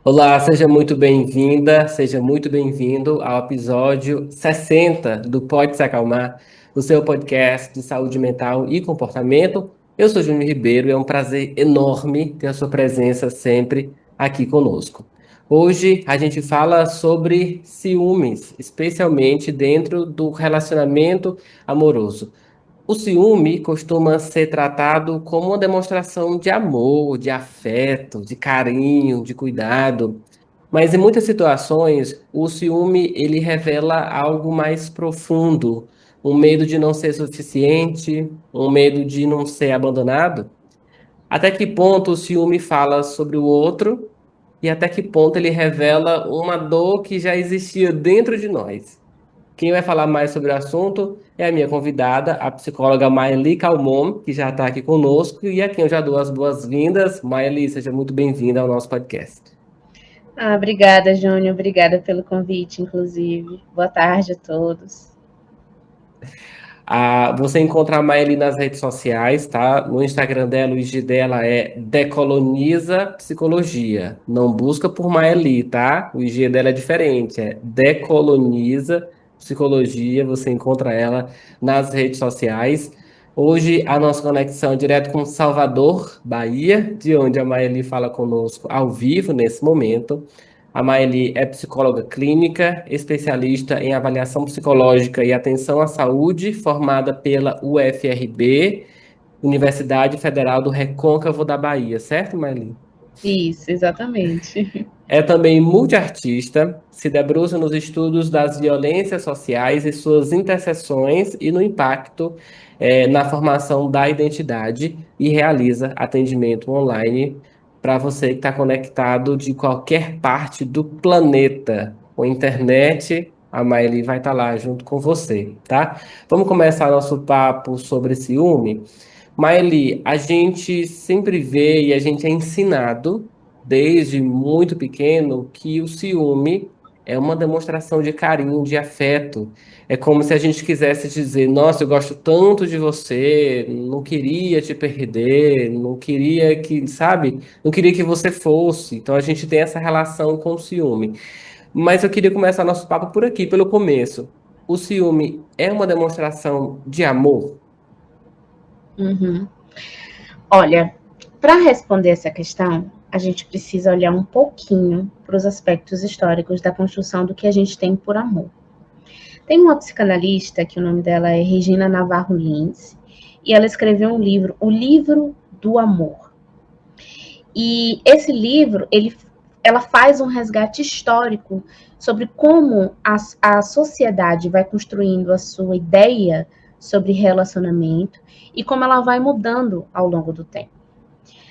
Olá, seja muito bem-vinda, seja muito bem-vindo ao episódio 60 do Pode Se Acalmar, o seu podcast de saúde mental e comportamento. Eu sou Júnior Ribeiro e é um prazer enorme ter a sua presença sempre aqui conosco. Hoje a gente fala sobre ciúmes, especialmente dentro do relacionamento amoroso. O ciúme costuma ser tratado como uma demonstração de amor, de afeto, de carinho, de cuidado. Mas em muitas situações, o ciúme ele revela algo mais profundo, um medo de não ser suficiente, um medo de não ser abandonado. Até que ponto o ciúme fala sobre o outro e até que ponto ele revela uma dor que já existia dentro de nós? Quem vai falar mais sobre o assunto é a minha convidada, a psicóloga Maeli Calmon, que já está aqui conosco, e a quem eu já dou as boas-vindas. Maeli, seja muito bem-vinda ao nosso podcast. Obrigada, Júnior. Obrigada pelo convite, inclusive. Boa tarde a todos. Você encontra a Maeli nas redes sociais, tá? No Instagram dela, o IG dela é Decoloniza Psicologia. Não busca por Maeli, tá? O IG dela é diferente, é Decoloniza Psicologia. Você encontra ela nas redes sociais. Hoje a nossa conexão é direto com Salvador, Bahia, de onde a Maeli fala conosco ao vivo nesse momento. A Maeli é psicóloga clínica, especialista em avaliação psicológica e atenção à saúde, formada pela UFRB, Universidade Federal do Recôncavo da Bahia, certo, Maeli? Isso, exatamente. É também multiartista, se debruça nos estudos das violências sociais e suas interseções e no impacto na formação da identidade e realiza atendimento online para você que está conectado de qualquer parte do planeta. Com internet, a Maeli vai estar lá junto com você, tá? Vamos começar nosso papo sobre ciúme. Maeli, a gente sempre vê e a gente é ensinado desde muito pequeno que o ciúme é uma demonstração de carinho, de afeto. É como se a gente quisesse dizer: Nossa, eu gosto tanto de você, não queria te perder, não queria que, sabe? Não queria que você fosse. Então a gente tem essa relação com o ciúme. Mas eu queria começar nosso papo por aqui, pelo começo. O ciúme é uma demonstração de amor? Uhum. Olha, para responder essa questão, a gente precisa olhar um pouquinho para os aspectos históricos da construção do que a gente tem por amor. Tem uma psicanalista, que o nome dela é Regina Navarro Lins, e ela escreveu um livro, O Livro do Amor. E esse livro, ela faz um resgate histórico sobre como a sociedade vai construindo a sua ideia sobre relacionamento e como ela vai mudando ao longo do tempo.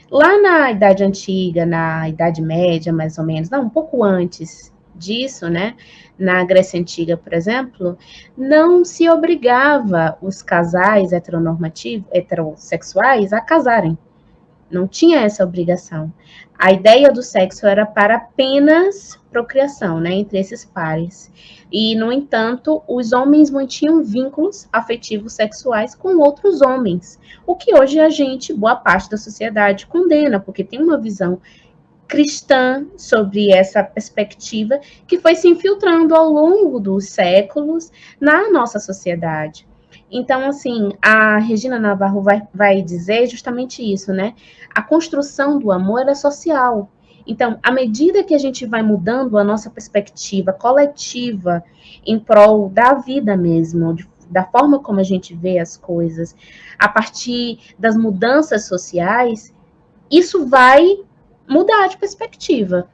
Lá na Idade Antiga, na Idade Média, mais ou menos, não, um pouco antes disso, né? Na Grécia Antiga, por exemplo, não se obrigava os casais heterossexuais a casarem. Não tinha essa obrigação. A ideia do sexo era para apenas procriação, né, entre esses pares. E, no entanto, os homens mantinham vínculos afetivos sexuais com outros homens, o que hoje a gente, boa parte da sociedade, condena, porque tem uma visão cristã sobre essa perspectiva que foi se infiltrando ao longo dos séculos na nossa sociedade. Então, assim, a Regina Navarro vai dizer justamente isso, né? A construção do amor é social. Então, à medida que a gente vai mudando a nossa perspectiva coletiva em prol da vida mesmo, da forma como a gente vê as coisas, a partir das mudanças sociais, isso vai mudar de perspectiva.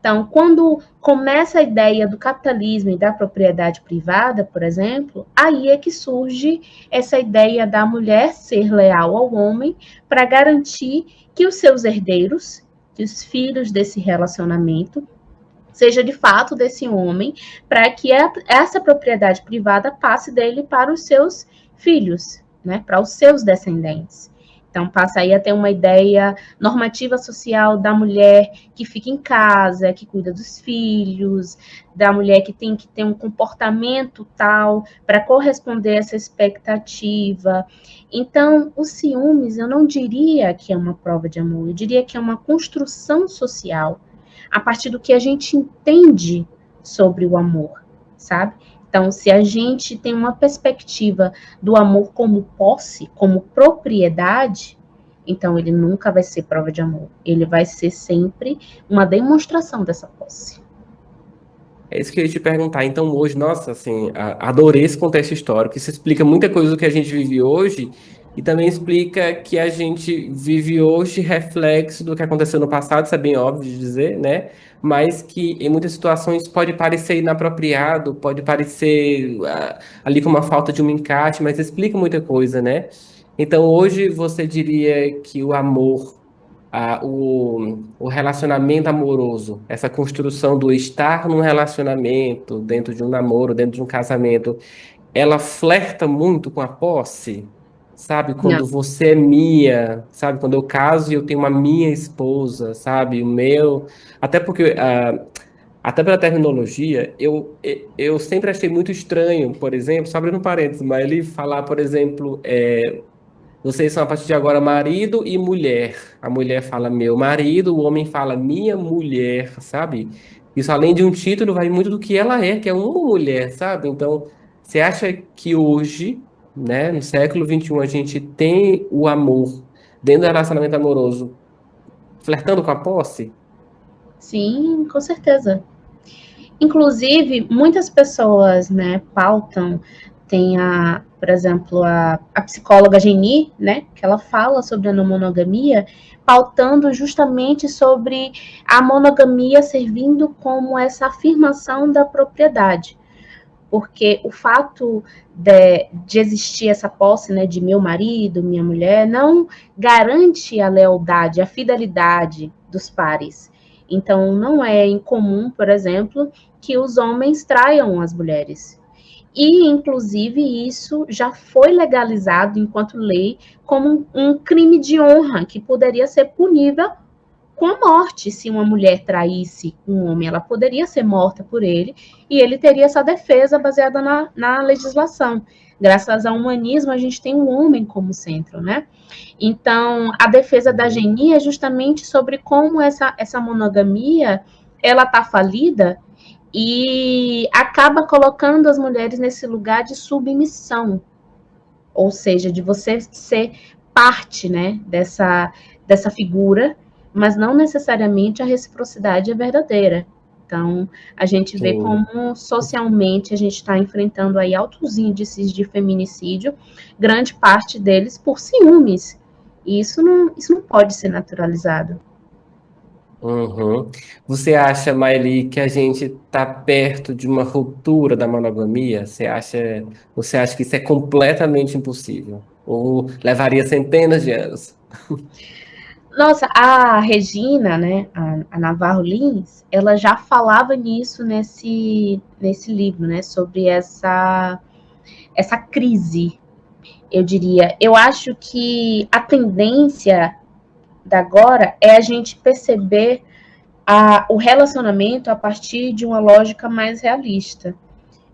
Então, quando começa a ideia do capitalismo e da propriedade privada, por exemplo, aí é que surge essa ideia da mulher ser leal ao homem para garantir que os seus herdeiros, que os filhos desse relacionamento, seja de fato desse homem, para que essa propriedade privada passe dele para os seus filhos, né, para os seus descendentes. Então, passa aí a ter uma ideia normativa social da mulher que fica em casa, que cuida dos filhos, da mulher que tem que ter um comportamento tal para corresponder a essa expectativa. Então, os ciúmes, eu não diria que é uma prova de amor, eu diria que é uma construção social a partir do que a gente entende sobre o amor, sabe? Então, se a gente tem uma perspectiva do amor como posse, como propriedade, então ele nunca vai ser prova de amor. Ele vai ser sempre uma demonstração dessa posse. É isso que eu ia te perguntar. Então, hoje, nossa, assim, adorei esse contexto histórico. Isso explica muita coisa do que a gente vive hoje e também explica que a gente vive hoje reflexo do que aconteceu no passado, isso é bem óbvio de dizer, né? Mas que em muitas situações pode parecer inapropriado, pode parecer ali como uma falta de um encaixe, mas explica muita coisa, né? Então, hoje você diria que o amor o relacionamento amoroso, essa construção do estar num relacionamento, dentro de um namoro, dentro de um casamento, ela flerta muito com a posse, sabe? Não. Quando você é minha, sabe? Quando eu caso e eu tenho uma minha esposa, sabe? O meu. Até porque. Até pela terminologia, eu sempre achei muito estranho, por exemplo, só abrindo um parênteses, mas ele falar, por exemplo, vocês são a partir de agora marido e mulher. A mulher fala meu marido, o homem fala minha mulher, sabe? Isso além de um título vai muito do que ela é, que é uma mulher, sabe? Então, você acha que hoje, né, no século XXI, a gente tem o amor dentro do relacionamento amoroso flertando com a posse? Sim, com certeza. Inclusive, muitas pessoas, né, pautam, tem por exemplo, a psicóloga Geni, né, que ela fala sobre a não monogamia, pautando justamente sobre a monogamia servindo como essa afirmação da propriedade. Porque o fato de existir essa posse, né, de meu marido, minha mulher, não garante a lealdade, a fidelidade dos pares. Então, não é incomum, por exemplo, que os homens traiam as mulheres. E, inclusive, isso já foi legalizado enquanto lei como um crime de honra que poderia ser punível com a morte. Se uma mulher traísse um homem, ela poderia ser morta por ele e ele teria essa defesa baseada na legislação. Graças ao humanismo, a gente tem um homem como centro, né? Então, a defesa da Uhum. Geni é justamente sobre como essa monogamia ela está falida e acaba colocando as mulheres nesse lugar de submissão, ou seja, de você ser parte, né, dessa figura, mas não necessariamente a reciprocidade é verdadeira. Então, a gente vê Sim. como socialmente a gente está enfrentando aí altos índices de feminicídio, grande parte deles por ciúmes. E isso não pode ser naturalizado. Uhum. Você acha, Maeli, que a gente está perto de uma ruptura da monogamia? Você acha que isso é completamente impossível? Ou levaria centenas de anos? Nossa, a Regina, né, a Navarro Lins, ela já falava nisso nesse livro, né, sobre essa crise, eu diria. Eu acho que a tendência da agora é a gente perceber o relacionamento a partir de uma lógica mais realista.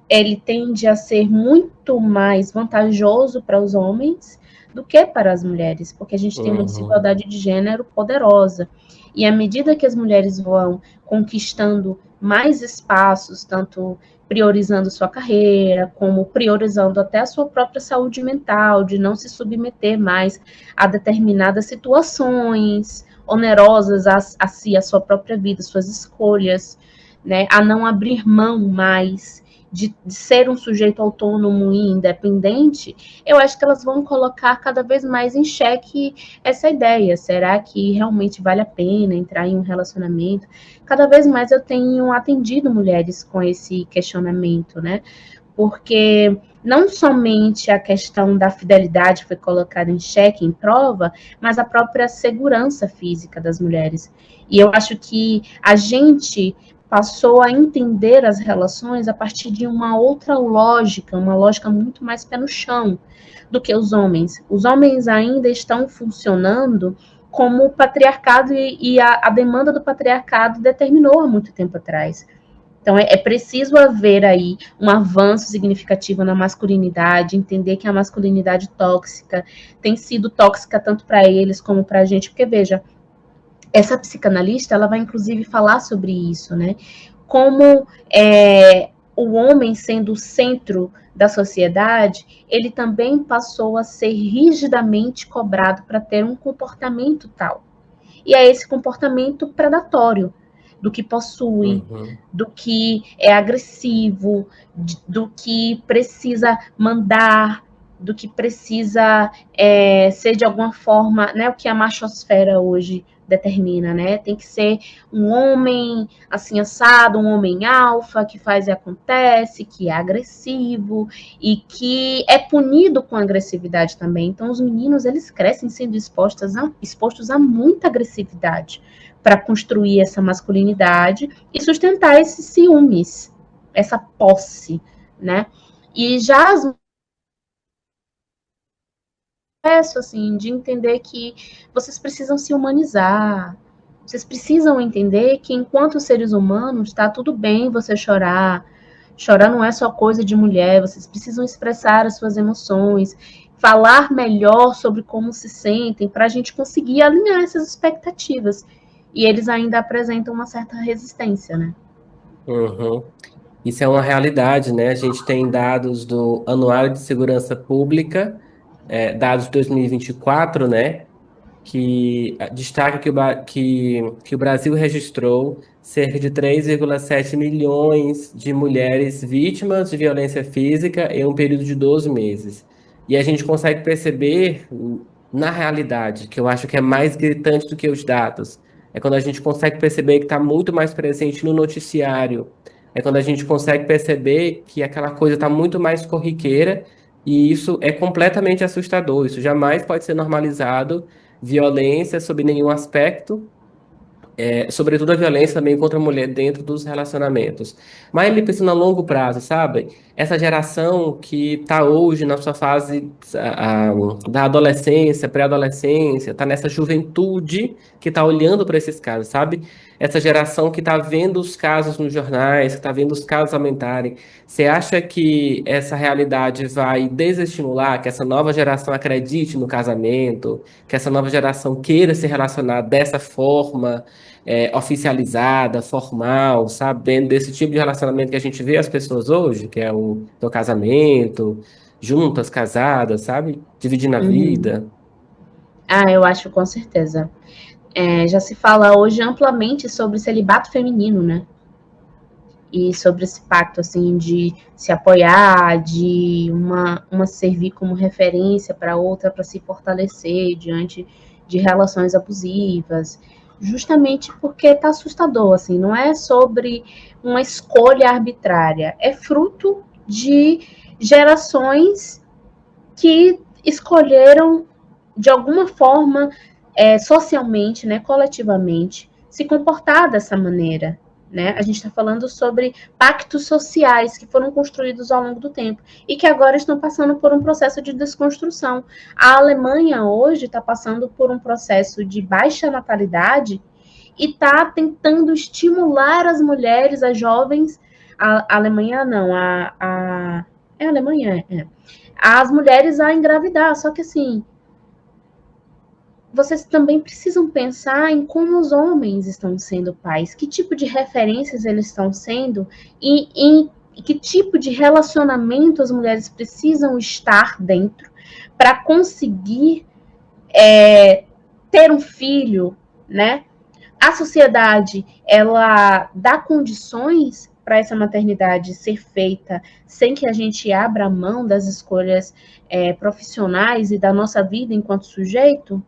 Ele tende a ser muito mais vantajoso para os homens do que para as mulheres, porque a gente tem uma Uhum. desigualdade de gênero poderosa. E à medida que as mulheres vão conquistando mais espaços, tanto priorizando sua carreira, como priorizando até a sua própria saúde mental, de não se submeter mais a determinadas situações onerosas a si, a sua própria vida, suas escolhas, né, a não abrir mão mais de ser um sujeito autônomo e independente, eu acho que elas vão colocar cada vez mais em xeque essa ideia. Será que realmente vale a pena entrar em um relacionamento? Cada vez mais eu tenho atendido mulheres com esse questionamento, né? Porque não somente a questão da fidelidade foi colocada em xeque, em prova, mas a própria segurança física das mulheres. E eu acho que a gente passou a entender as relações a partir de uma outra lógica, uma lógica muito mais pé no chão do que os homens. Os homens ainda estão funcionando como o patriarcado e a demanda do patriarcado determinou há muito tempo atrás. Então, é preciso haver aí um avanço significativo na masculinidade, entender que a masculinidade tóxica tem sido tóxica tanto para eles como para a gente, porque, veja, essa psicanalista, ela vai inclusive falar sobre isso, né? Como o homem, sendo o centro da sociedade, ele também passou a ser rigidamente cobrado para ter um comportamento tal. E é esse comportamento predatório, do que possui, Uhum. do que é agressivo, do que precisa mandar, do que precisa ser de alguma forma, né, o que a machosfera hoje determina, né? Tem que ser um homem assim assado, um homem alfa, que faz e acontece, que é agressivo e que é punido com agressividade também. Então, os meninos, eles crescem sendo expostos a muita agressividade para construir essa masculinidade e sustentar esses ciúmes, essa posse, né? E já as assim, de entender que vocês precisam se humanizar, vocês precisam entender que enquanto seres humanos está tudo bem você chorar. Chorar não é só coisa de mulher, vocês precisam expressar as suas emoções, falar melhor sobre como se sentem, para a gente conseguir alinhar essas expectativas. E eles ainda apresentam uma certa resistência, né? Uhum. Isso é uma realidade, né? A gente tem dados do Anuário de Segurança Pública, dados de 2024, né? Que destaca que o Brasil registrou cerca de 3,7 milhões de mulheres vítimas de violência física em um período de 12 meses. E a gente consegue perceber, na realidade, que eu acho que é mais gritante do que os dados, é quando a gente consegue perceber que está muito mais presente no noticiário, é quando a gente consegue perceber que aquela coisa está muito mais corriqueira. E isso é completamente assustador. Isso jamais pode ser normalizado violência sob nenhum aspecto, sobretudo a violência também contra a mulher dentro dos relacionamentos. Mas ele pensa no longo prazo, sabe? Essa geração que está hoje na sua fase da adolescência, pré-adolescência, está nessa juventude que está olhando para esses casos, sabe? Essa geração que está vendo os casos nos jornais, que está vendo os casos aumentarem. Você acha que essa realidade vai desestimular, que essa nova geração acredite no casamento, que essa nova geração queira se relacionar dessa forma? Oficializada, formal, sabendo desse tipo de relacionamento que a gente vê as pessoas hoje, que é o casamento, juntas, casadas, sabe? Dividindo a Uhum. vida. Ah, eu acho com certeza. Já se fala hoje amplamente sobre celibato feminino, né? E sobre esse pacto, assim, de se apoiar, de uma servir como referência para outra, para se fortalecer diante de relações abusivas, justamente porque está assustador, assim, não é sobre uma escolha arbitrária, é fruto de gerações que escolheram, de alguma forma, socialmente, né, coletivamente, se comportar dessa maneira. Né? A gente está falando sobre pactos sociais que foram construídos ao longo do tempo e que agora estão passando por um processo de desconstrução. A Alemanha hoje está passando por um processo de baixa natalidade e está tentando estimular as mulheres, as jovens, a Alemanha não, é a Alemanha, as mulheres a engravidar. Só que assim, vocês também precisam pensar em como os homens estão sendo pais, que tipo de referências eles estão sendo e em que tipo de relacionamento as mulheres precisam estar dentro para conseguir ter um filho, né? A sociedade, ela dá condições para essa maternidade ser feita sem que a gente abra mão das escolhas profissionais e da nossa vida enquanto sujeito?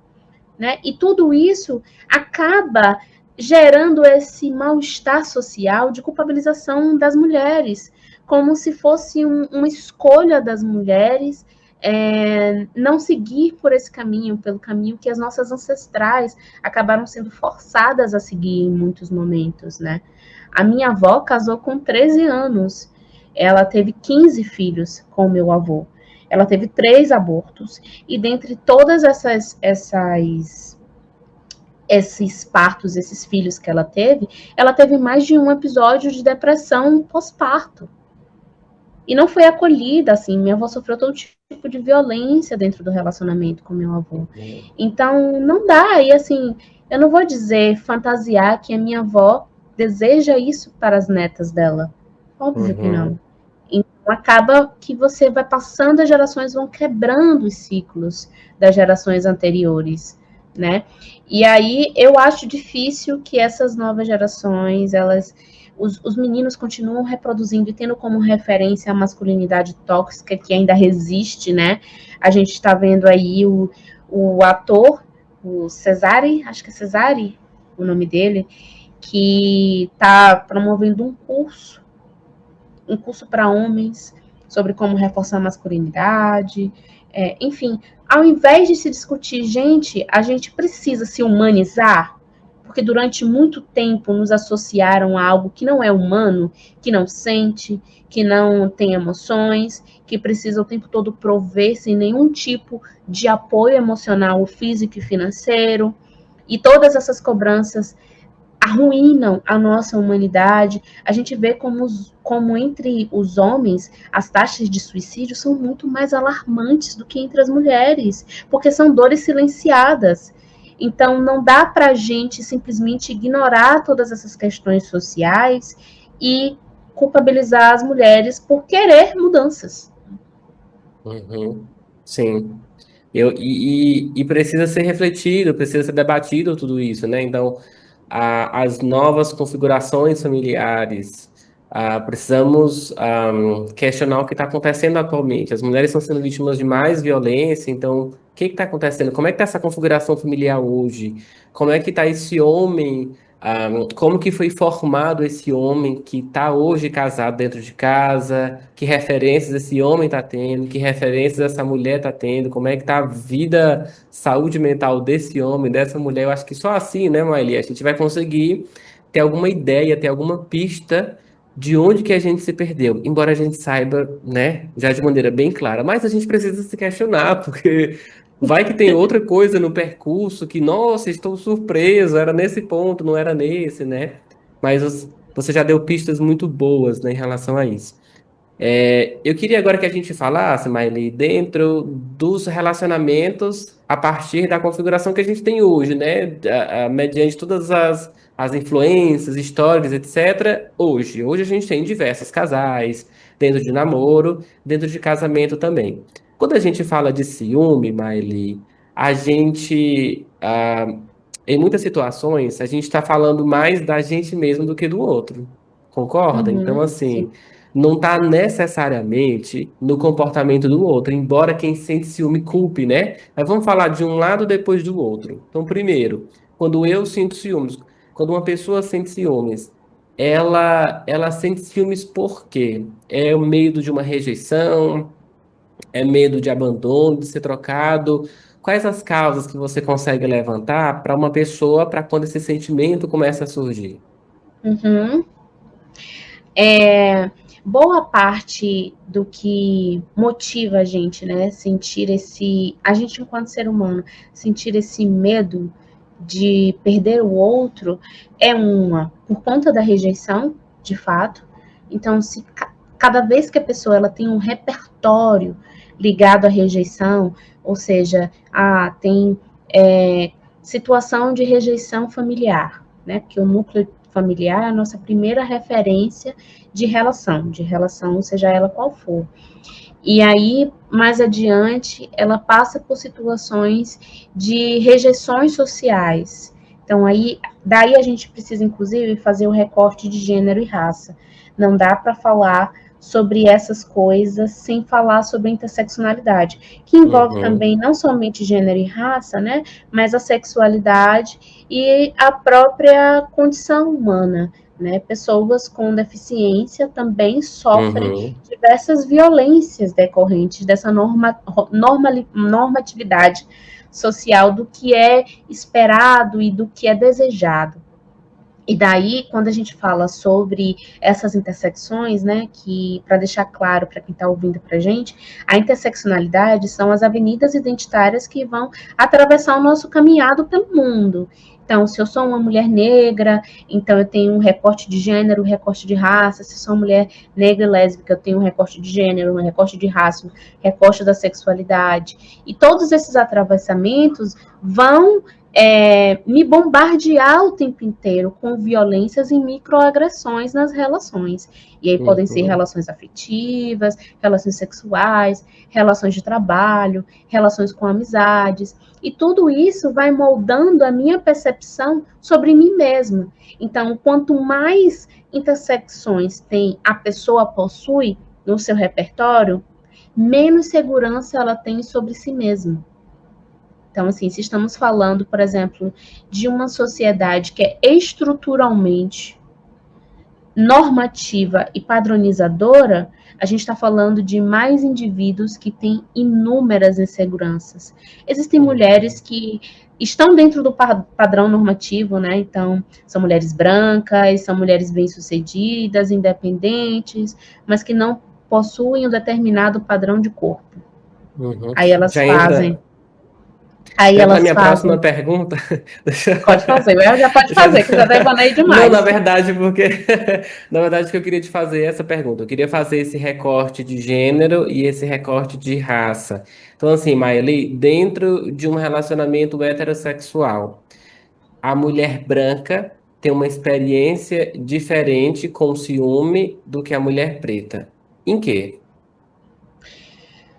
Né? E tudo isso acaba gerando esse mal-estar social de culpabilização das mulheres, como se fosse uma escolha das mulheres não seguir por esse caminho, pelo caminho que as nossas ancestrais acabaram sendo forçadas a seguir em muitos momentos, né? A minha avó casou com 13 anos, ela teve 15 filhos com o meu avô. Ela teve 3 abortos, e dentre todas esses partos, esses filhos que ela teve mais de um episódio de depressão pós-parto. E não foi acolhida, assim, minha avó sofreu todo tipo de violência dentro do relacionamento com meu avô. Então, não dá, e assim, Eu não vou dizer fantasiar que a minha avó deseja isso para as netas dela. Óbvio que não. Uhum. Então, acaba que você vai passando, as gerações vão quebrando os ciclos das gerações anteriores, né? E aí eu acho difícil que essas novas gerações, os meninos continuam reproduzindo e tendo como referência a masculinidade tóxica que ainda resiste, né? A gente está vendo aí o ator, o Cesare, acho que é Cesare o nome dele, que está promovendo um curso para homens sobre como reforçar a masculinidade, enfim, ao invés de se discutir, gente, a gente precisa se humanizar, porque durante muito tempo nos associaram a algo que não é humano, que não sente, que não tem emoções, que precisa o tempo todo prover sem nenhum tipo de apoio emocional, físico e financeiro, e todas essas cobranças arruinam a nossa humanidade. A gente vê como entre os homens as taxas de suicídio são muito mais alarmantes do que entre as mulheres, porque são dores silenciadas. Então, não dá para a gente simplesmente ignorar todas essas questões sociais e culpabilizar as mulheres por querer mudanças. Uhum. Sim. E precisa ser refletido, precisa ser debatido tudo isso, né? Então, as novas configurações familiares, precisamos questionar o que está acontecendo atualmente. As mulheres estão sendo vítimas de mais violência, então, o que está acontecendo? Como é que está essa configuração familiar hoje? Como é que está esse homem? Como que foi formado esse homem que está hoje casado dentro de casa? Que referências esse homem está tendo? Que referências essa mulher está tendo? Como é que está a vida, saúde mental desse homem, dessa mulher? Eu acho que só assim, né, Maíli, a gente vai conseguir ter alguma ideia, ter alguma pista de onde que a gente se perdeu. Embora a gente saiba, né, já de maneira bem clara, mas a gente precisa se questionar, porque vai que tem outra coisa no percurso que, nossa, estou surpreso, era nesse ponto, não era nesse, né? Mas você já deu pistas muito boas, né, em relação a isso. Eu queria agora que a gente falasse, Maile, dentro dos relacionamentos a partir da configuração que a gente tem hoje, né? Mediante todas as influências históricas, etc. Hoje a gente tem diversos casais, dentro de namoro, dentro de casamento também. Quando a gente fala de ciúme, Maile, a gente, em muitas situações, a gente está falando mais da gente mesmo do que do outro. Concorda? Então, Uhum, sim. assim não está necessariamente no comportamento do outro, embora quem sente ciúme culpe, né? Mas vamos falar de um lado depois do outro. Então, primeiro, quando eu sinto ciúmes, quando uma pessoa sente ciúmes, ela sente ciúmes por quê? É o medo de uma rejeição, é medo de abandono, de ser trocado. Quais as causas que você consegue levantar para uma pessoa, para quando esse sentimento começa a surgir? Uhum. É, boa parte do que motiva a gente, né, a gente enquanto ser humano, sentir esse medo de perder o outro por conta da rejeição, de fato. Então, se cada vez que a pessoa ela tem um repertório ligado à rejeição, ou seja, tem situação de rejeição familiar, né? Porque o núcleo familiar é a nossa primeira referência de relação, seja ela qual for. E aí, mais adiante, ela passa por situações de rejeições sociais. Então, daí a gente precisa, inclusive, fazer o recorte de gênero e raça. Não dá para falar sobre essas coisas sem falar sobre a interseccionalidade, que envolve Uhum, também não somente gênero e raça, né, mas a sexualidade e a própria condição humana. Né? Pessoas com deficiência também sofrem uhum, diversas violências decorrentes dessa normatividade social do que é esperado e do que é desejado. E daí, quando a gente fala sobre essas intersecções, né, que, para deixar claro para quem está ouvindo para a gente, a interseccionalidade são as avenidas identitárias que vão atravessar o nosso caminhado pelo mundo. Então, se eu sou uma mulher negra, então eu tenho um recorte de gênero, um recorte de raça. Se eu sou uma mulher negra e lésbica, eu tenho um recorte de gênero, um recorte de raça, um recorte da sexualidade. E todos esses atravessamentos vão me bombardear o tempo inteiro com violências e microagressões nas relações. E aí podem ser relações afetivas, relações sexuais, relações de trabalho, relações com amizades. E tudo isso vai moldando a minha percepção sobre mim mesma. Então, quanto mais intersecções a pessoa possui no seu repertório, menos segurança ela tem sobre si mesma. Então, assim, se estamos falando, por exemplo, de uma sociedade que é estruturalmente normativa e padronizadora, a gente está falando de mais indivíduos que têm inúmeras inseguranças. Existem mulheres que estão dentro do padrão normativo, né? Então, são mulheres brancas, são mulheres bem-sucedidas, independentes, mas que não possuem um determinado padrão de corpo. Aí elas Já fazem. entra. Aí Já entra a elas minha próxima fazem. pergunta. Pode fazer, já pode fazer, que já devanei Não, na demais. verdade, porque na verdade que eu queria te fazer essa pergunta. Eu queria fazer esse recorte de gênero e esse recorte de raça. Então, assim, Maeli, dentro de um relacionamento heterossexual, a mulher branca tem uma experiência diferente com ciúme do que a mulher preta. Em quê?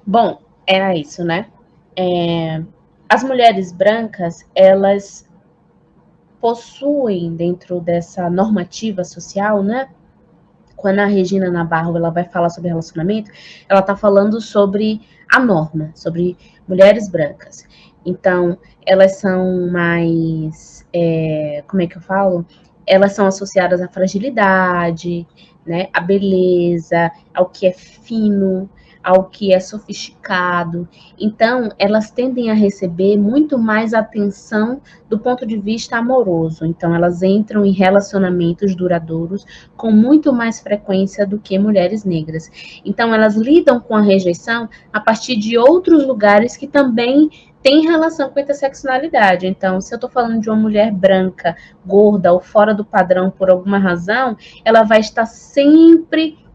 Bom, era isso, né? As mulheres brancas, elas possuem dentro dessa normativa social, né? Quando a Regina Navarro ela vai falar sobre relacionamento, ela está falando sobre a norma, sobre mulheres brancas. Então, elas são mais, como é que eu falo? Elas são associadas à fragilidade, né? À beleza, ao que é fino, ao que é sofisticado. Então, elas tendem a receber muito mais atenção do ponto de vista amoroso. Então, elas entram em relacionamentos duradouros com muito mais frequência do que mulheres negras. Então, elas lidam com a rejeição a partir de outros lugares que também têm relação com a interseccionalidade. Então, se eu estou falando de uma mulher branca, gorda ou fora do padrão por alguma razão, ela vai estar sempre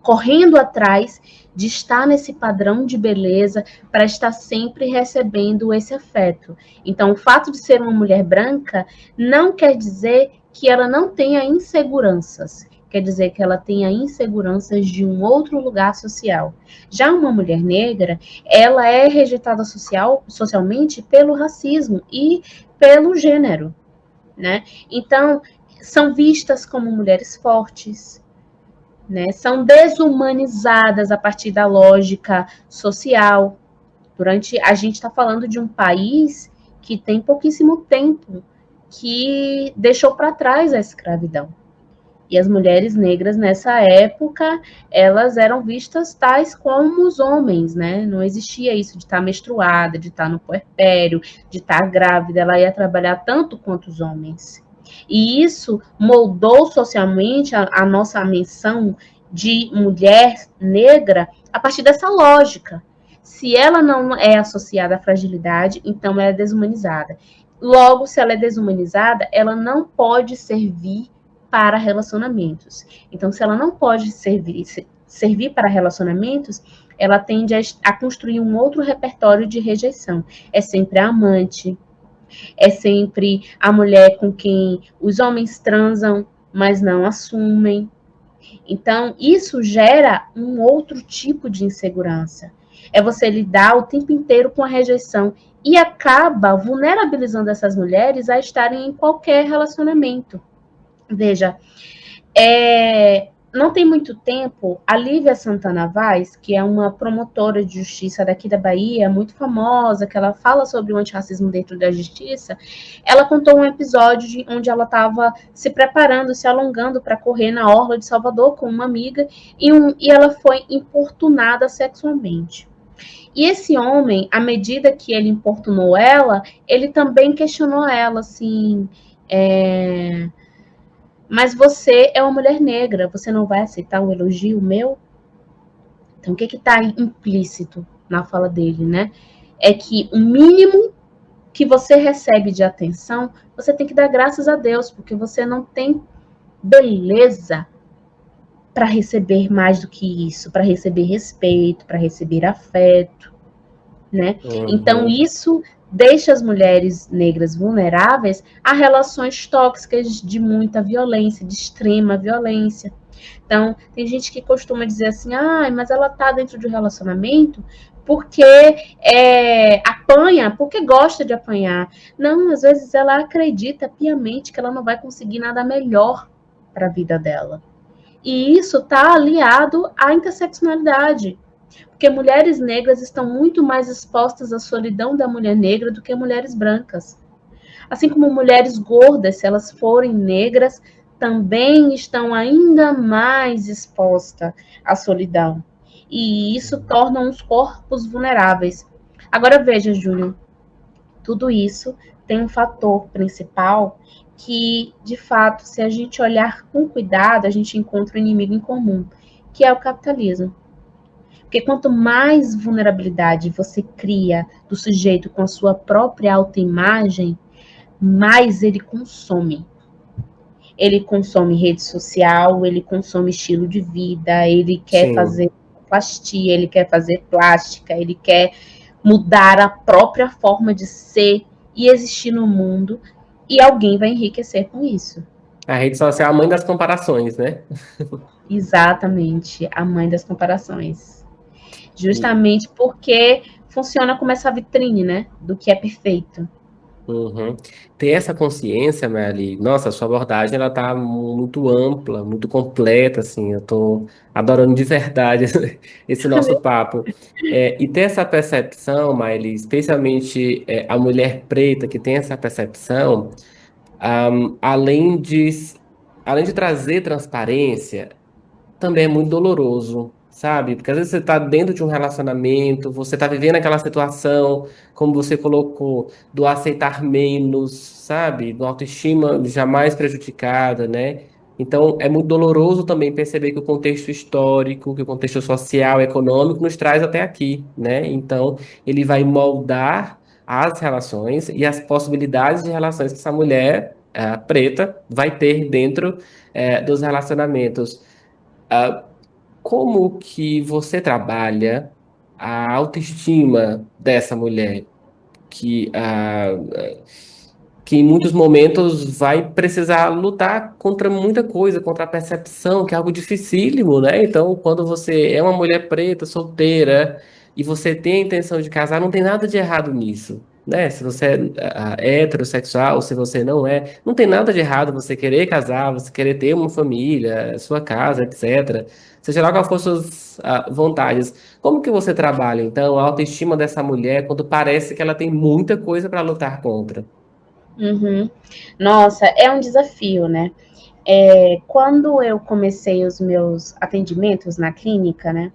correndo atrás de estar nesse padrão de beleza para estar sempre recebendo esse afeto. Então, o fato de ser uma mulher branca não quer dizer que ela não tenha inseguranças. Quer dizer que ela tenha inseguranças de um outro lugar social. Já uma mulher negra, ela é rejeitada socialmente pelo racismo e pelo gênero, né? Então, são vistas como mulheres fortes, né? São desumanizadas a partir da lógica social. A gente está falando de um país que tem pouquíssimo tempo que deixou para trás a escravidão. E as mulheres negras nessa época, elas eram vistas tais como os homens, né? Não existia isso de estar menstruada, de estar no puerpério, de estar grávida. Ela ia trabalhar tanto quanto os homens. E isso moldou socialmente a nossa menção de mulher negra a partir dessa lógica. Se ela não é associada à fragilidade, então ela é desumanizada. Logo, se ela é desumanizada, ela não pode servir para relacionamentos. Então, se ela não pode servir para relacionamentos, ela tende a construir um outro repertório de rejeição. É sempre a amante, é sempre a mulher com quem os homens transam, mas não assumem. Então, isso gera um outro tipo de insegurança. É você lidar o tempo inteiro com a rejeição e acaba vulnerabilizando essas mulheres a estarem em qualquer relacionamento. Veja, não tem muito tempo, a Lívia Santana Vaz, que é uma promotora de justiça daqui da Bahia, muito famosa, que ela fala sobre o antirracismo dentro da justiça, ela contou um episódio onde ela estava se preparando, se alongando para correr na orla de Salvador com uma amiga, e ela foi importunada sexualmente. E esse homem, à medida que ele importunou ela, ele também questionou ela, assim, mas você é uma mulher negra, você não vai aceitar um elogio meu? Então, o que está implícito na fala dele, né? É que o mínimo que você recebe de atenção, você tem que dar graças a Deus, porque você não tem beleza para receber mais do que isso, para receber respeito, para receber afeto, né? Então, isso deixa as mulheres negras vulneráveis a relações tóxicas de muita violência, de extrema violência. Então, tem gente que costuma dizer assim, mas ela tá dentro de um relacionamento porque apanha, porque gosta de apanhar. Não, às vezes ela acredita piamente que ela não vai conseguir nada melhor para a vida dela. E isso está aliado à interseccionalidade. Porque mulheres negras estão muito mais expostas à solidão da mulher negra do que mulheres brancas. Assim como mulheres gordas, se elas forem negras, também estão ainda mais expostas à solidão. E isso torna os corpos vulneráveis. Agora veja, Júlio, tudo isso tem um fator principal que, de fato, se a gente olhar com cuidado, a gente encontra um inimigo em comum, que é o capitalismo. Porque quanto mais vulnerabilidade você cria do sujeito com a sua própria autoimagem, mais ele consome. Ele consome rede social, ele consome estilo de vida, ele quer Sim. fazer plastia, ele quer fazer plástica, ele quer mudar a própria forma de ser e existir no mundo, e alguém vai enriquecer com isso. A rede social é a mãe das comparações, né? Exatamente, a mãe das comparações. E, Justamente porque funciona como essa vitrine, né, do que é perfeito. uhum. Ter essa consciência, Meli, nossa, a sua abordagem ela tá muito ampla, muito completa, assim, eu tô adorando de verdade esse nosso papo. E ter essa percepção, Miley, especialmente a mulher preta que tem essa percepção, além de trazer transparência, também é muito doloroso, sabe? Porque às vezes você está dentro de um relacionamento, você está vivendo aquela situação, como você colocou, do aceitar menos, sabe? Do autoestima jamais prejudicada, né? Então é muito doloroso também perceber que o contexto histórico, que o contexto social, econômico nos traz até aqui, né? Então ele vai moldar as relações e as possibilidades de relações que essa mulher preta vai ter dentro dos relacionamentos. Como que você trabalha a autoestima dessa mulher que em muitos momentos vai precisar lutar contra muita coisa, contra a percepção, que é algo dificílimo, né? Então, quando você é uma mulher preta, solteira, e você tem a intenção de casar, não tem nada de errado nisso. Né? Se você é heterossexual, se você não é, não tem nada de errado você querer casar, você querer ter uma família, sua casa, etc. Seja lá qual for suas vontades. Como que você trabalha, então, a autoestima dessa mulher quando parece que ela tem muita coisa para lutar contra? Uhum. Nossa, é um desafio, né? Quando eu comecei os meus atendimentos na clínica, né?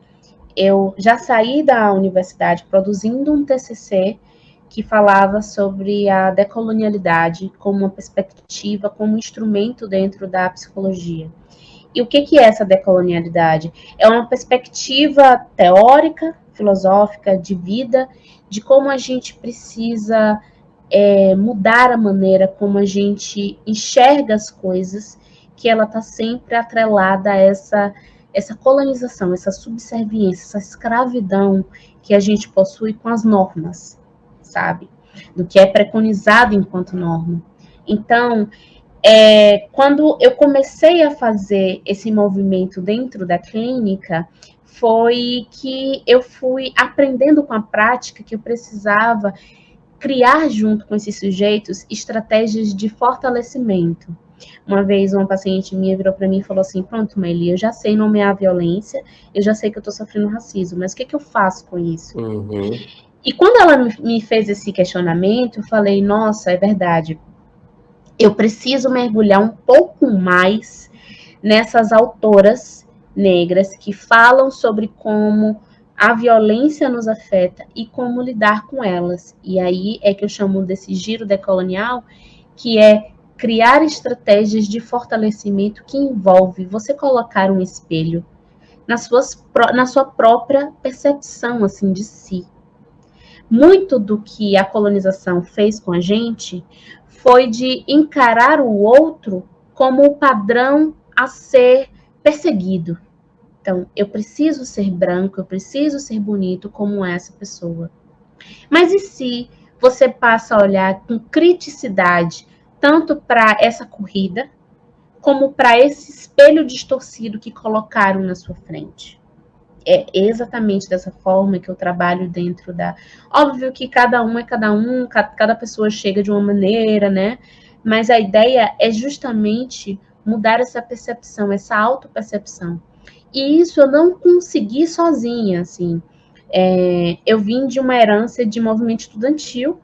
Eu já saí da universidade produzindo um TCC que falava sobre a decolonialidade como uma perspectiva, como um instrumento dentro da psicologia. E o que é essa decolonialidade? É uma perspectiva teórica, filosófica, de vida, de como a gente precisa mudar a maneira como a gente enxerga as coisas, que ela está sempre atrelada a essa colonização, essa subserviência, essa escravidão que a gente possui com as normas, sabe? Do que é preconizado enquanto norma. Então, quando eu comecei a fazer esse movimento dentro da clínica, foi que eu fui aprendendo com a prática que eu precisava criar junto com esses sujeitos estratégias de fortalecimento. Uma vez uma paciente minha virou para mim e falou assim: pronto, Maeli, eu já sei nomear a violência, eu já sei que eu estou sofrendo racismo, mas o que eu faço com isso? Uhum. E quando ela me fez esse questionamento, eu falei: nossa, é verdade, eu preciso mergulhar um pouco mais nessas autoras negras que falam sobre como a violência nos afeta e como lidar com elas. E aí é que eu chamo desse giro decolonial, que é criar estratégias de fortalecimento que envolve você colocar um espelho na sua própria percepção assim de si. Muito do que a colonização fez com a gente foi de encarar o outro como o padrão a ser perseguido. Então, eu preciso ser branco, eu preciso ser bonito como essa pessoa. Mas e se você passa a olhar com criticidade tanto para essa corrida, como para esse espelho distorcido que colocaram na sua frente. É exatamente dessa forma que eu trabalho dentro da... Óbvio que cada um é cada um, cada pessoa chega de uma maneira, né? Mas a ideia é justamente mudar essa percepção, essa autopercepção. E isso eu não consegui sozinha, assim. Eu vim de uma herança de movimento estudantil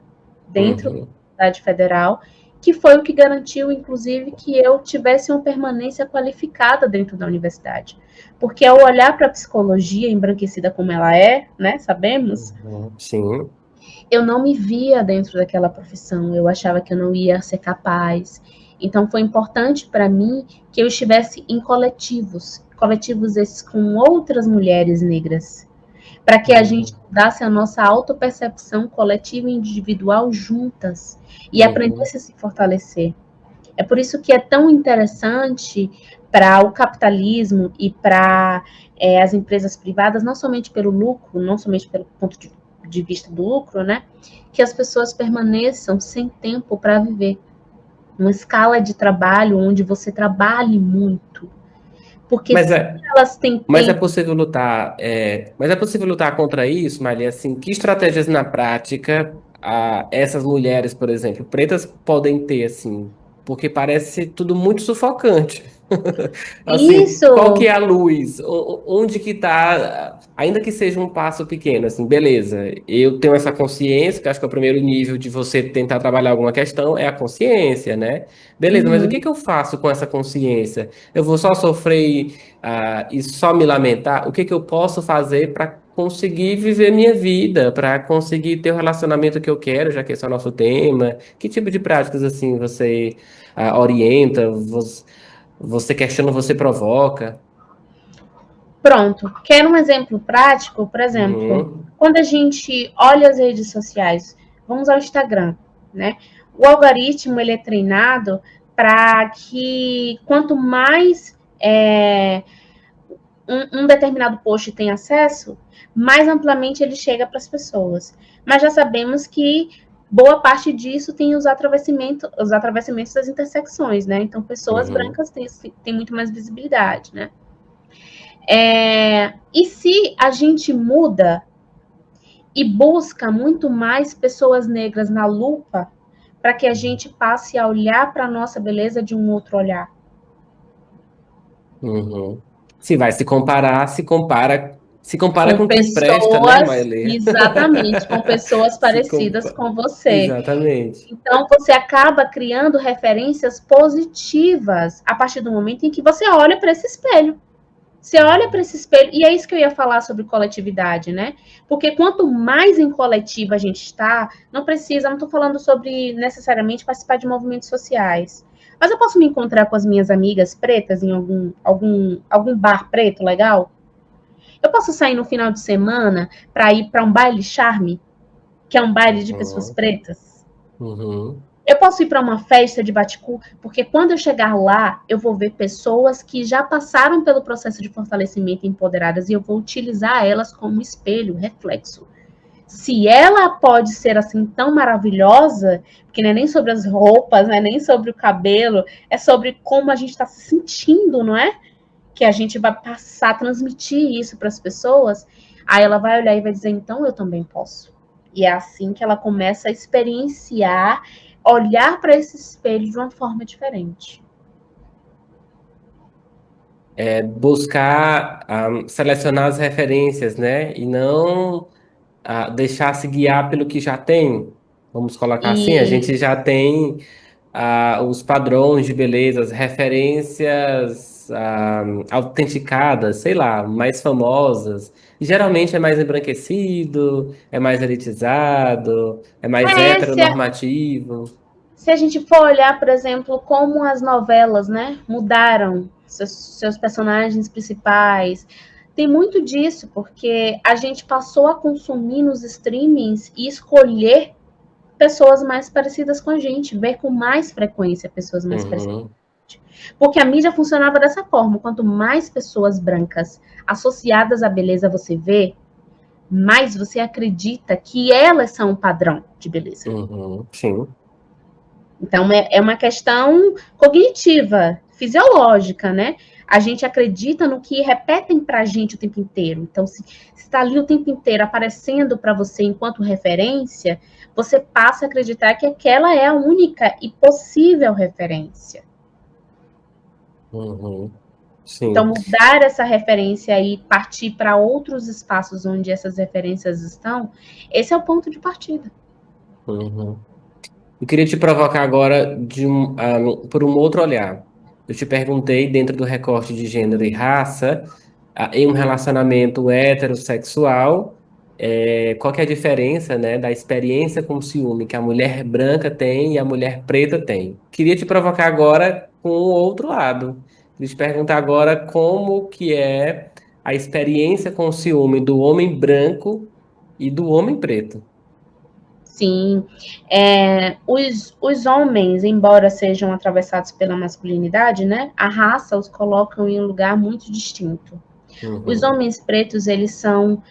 dentro da Universidade Federal, que foi o que garantiu, inclusive, que eu tivesse uma permanência qualificada dentro da universidade. Porque ao olhar para a psicologia embranquecida como ela é, né, sabemos, Sim. eu não me via dentro daquela profissão, eu achava que eu não ia ser capaz. Então foi importante para mim que eu estivesse em coletivos, coletivos esses com outras mulheres negras, para que a gente mudasse a nossa autopercepção coletiva e individual juntas e aprendesse a se fortalecer. É por isso que é tão interessante para o capitalismo e para as empresas privadas, não somente pelo lucro, não somente pelo ponto de vista do lucro, né, que as pessoas permaneçam sem tempo para viver. Uma escala de trabalho onde você trabalhe muito. Porque Mas se é, elas têm mas é tempo... possível lutar, mas é possível lutar contra isso, Maria? Assim, que estratégias na prática essas mulheres, por exemplo, pretas podem ter, assim? Porque parece tudo muito sufocante. Assim, qual que Isso, é a luz? Onde que tá? Ainda que seja um passo pequeno, assim, beleza. Eu tenho essa consciência, que acho que é o primeiro nível de você tentar trabalhar alguma questão é a consciência, né? Beleza, mas o que uhum. que eu faço com essa consciência? Eu vou só sofrer e só me lamentar? O que que eu posso fazer para conseguir viver minha vida, para conseguir ter o relacionamento que eu quero, já que esse é o nosso tema? Que tipo de práticas assim você orienta? Você questiona, você provoca? Pronto. Quer um exemplo prático? Por exemplo, Uhum, quando a gente olha as redes sociais, vamos ao Instagram, né? O algoritmo ele é treinado para que quanto mais um determinado post tem acesso, mais amplamente ele chega para as pessoas. Mas já sabemos que boa parte disso tem os atravessamentos das intersecções, né? Então, pessoas uhum. brancas têm muito mais visibilidade, né? E se a gente muda e busca muito mais pessoas negras na lupa, para que a gente passe a olhar para a nossa beleza de um outro olhar? Uhum. Se vai se compara Com com quem presta, né, pessoas, Maile? exatamente, com pessoas Se parecidas compa... com você. Exatamente. Então, você acaba criando referências positivas a partir do momento em que você olha para esse espelho. Você olha para esse espelho, e é isso que eu ia falar sobre coletividade, né? Porque quanto mais em coletivo a gente está, não estou falando sobre necessariamente participar de movimentos sociais. Mas eu posso me encontrar com as minhas amigas pretas em algum bar preto legal? Eu posso sair no final de semana para ir para um baile charme, que é um baile de pessoas Uhum. pretas? Uhum. Eu posso ir para uma festa de baticu, porque quando eu chegar lá, eu vou ver pessoas que já passaram pelo processo de fortalecimento empoderadas e eu vou utilizar elas como espelho, reflexo. Se ela pode ser assim tão maravilhosa, porque não é nem sobre as roupas, não é nem sobre o cabelo, é sobre como a gente está se sentindo, não é? Que a gente vai passar, transmitir isso para as pessoas, aí ela vai olhar e vai dizer, então eu também posso. E é assim que ela começa a experienciar, olhar para esse espelho de uma forma diferente. Buscar selecionar as referências, né? E não deixar se guiar pelo que já tem. Vamos colocar assim, a E gente já tem os padrões de beleza, as referências autenticadas, sei lá, mais famosas. Geralmente é mais embranquecido, é mais elitizado, é mais é, se, a, heteronormativo. se a gente for olhar, por exemplo, como as novelas, né, mudaram seus personagens principais, tem muito disso, porque a gente passou a consumir nos streamings e escolher pessoas mais parecidas com a gente, ver com mais frequência pessoas mais parecidas. Uhum, Porque a mídia funcionava dessa forma: quanto mais pessoas brancas associadas à beleza você vê, mais você acredita que elas são um padrão de beleza. Sim. Então, é uma questão cognitiva, fisiológica, né? A gente acredita no que repetem para a gente o tempo inteiro. Então, se está ali o tempo inteiro aparecendo para você enquanto referência, você passa a acreditar que aquela é a única e possível referência. Sim. Então, mudar essa referência e partir para outros espaços onde essas referências estão, esse é o ponto de partida. Eu queria te provocar agora por um outro olhar. Eu te perguntei, dentro do recorte de gênero e raça, em um relacionamento heterossexual, qual que é a diferença, né, da experiência com ciúme que a mulher branca tem e a mulher preta tem? Queria te provocar agora com o outro lado. Queria te perguntar agora como que é a experiência com o ciúme do homem branco e do homem preto. Sim, os homens, embora sejam atravessados pela masculinidade, né, a raça os colocam em um lugar muito distinto. Os homens pretos, eles são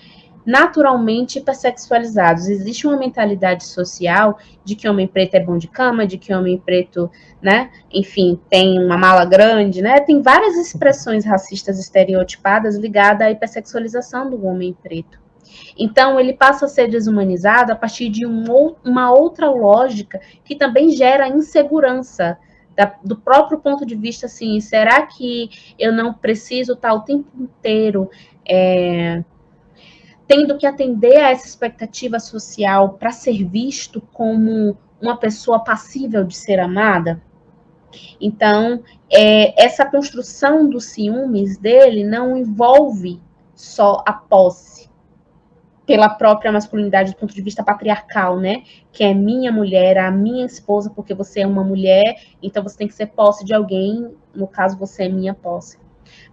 naturalmente hipersexualizados. Existe uma mentalidade social de que homem preto é bom de cama, de que homem preto, né, enfim, tem uma mala grande, né, tem várias expressões racistas estereotipadas ligadas à hipersexualização do homem preto. Então, ele passa a ser desumanizado a partir de uma outra lógica que também gera insegurança do próprio ponto de vista, assim, será que eu não preciso estar o tempo inteiro tendo que atender a essa expectativa social para ser visto como uma pessoa passível de ser amada? Então, essa construção dos ciúmes dele não envolve só a posse, pela própria masculinidade do ponto de vista patriarcal, né? Que é minha mulher, a minha esposa, porque você é uma mulher, então você tem que ser posse de alguém, no caso você é minha posse.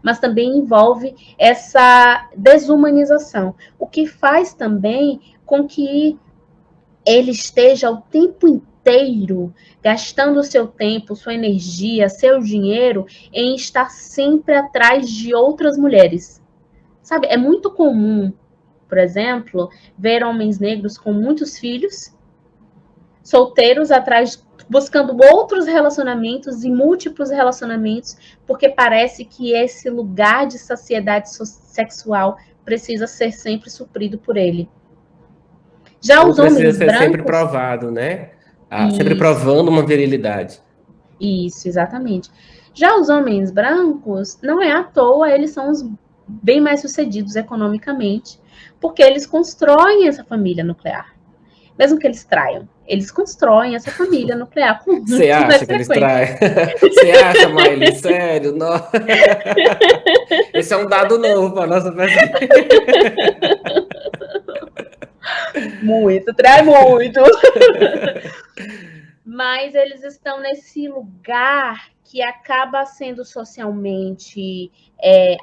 Mas também envolve essa desumanização, o que faz também com que ele esteja o tempo inteiro gastando seu tempo, sua energia, seu dinheiro em estar sempre atrás de outras mulheres. Sabe, é muito comum, por exemplo, ver homens negros com muitos filhos, solteiros atrás, buscando outros relacionamentos e múltiplos relacionamentos, porque parece que esse lugar de saciedade sexual precisa ser sempre suprido por ele. Já Ou os precisa homens ser sempre brancos, provado, né? Sempre isso, provando uma virilidade. isso, exatamente. Já os homens brancos, não é à toa, eles são os bem mais sucedidos economicamente, porque eles constroem essa família nuclear. Mesmo que eles traiam, eles constroem essa família nuclear com Você muito mais acha que eles frequência. traem? Você acha, Miley? Sério? Não. Esse é um dado novo para nossa pesquisa. Muito, trai muito. Mas eles estão nesse lugar que acaba sendo socialmente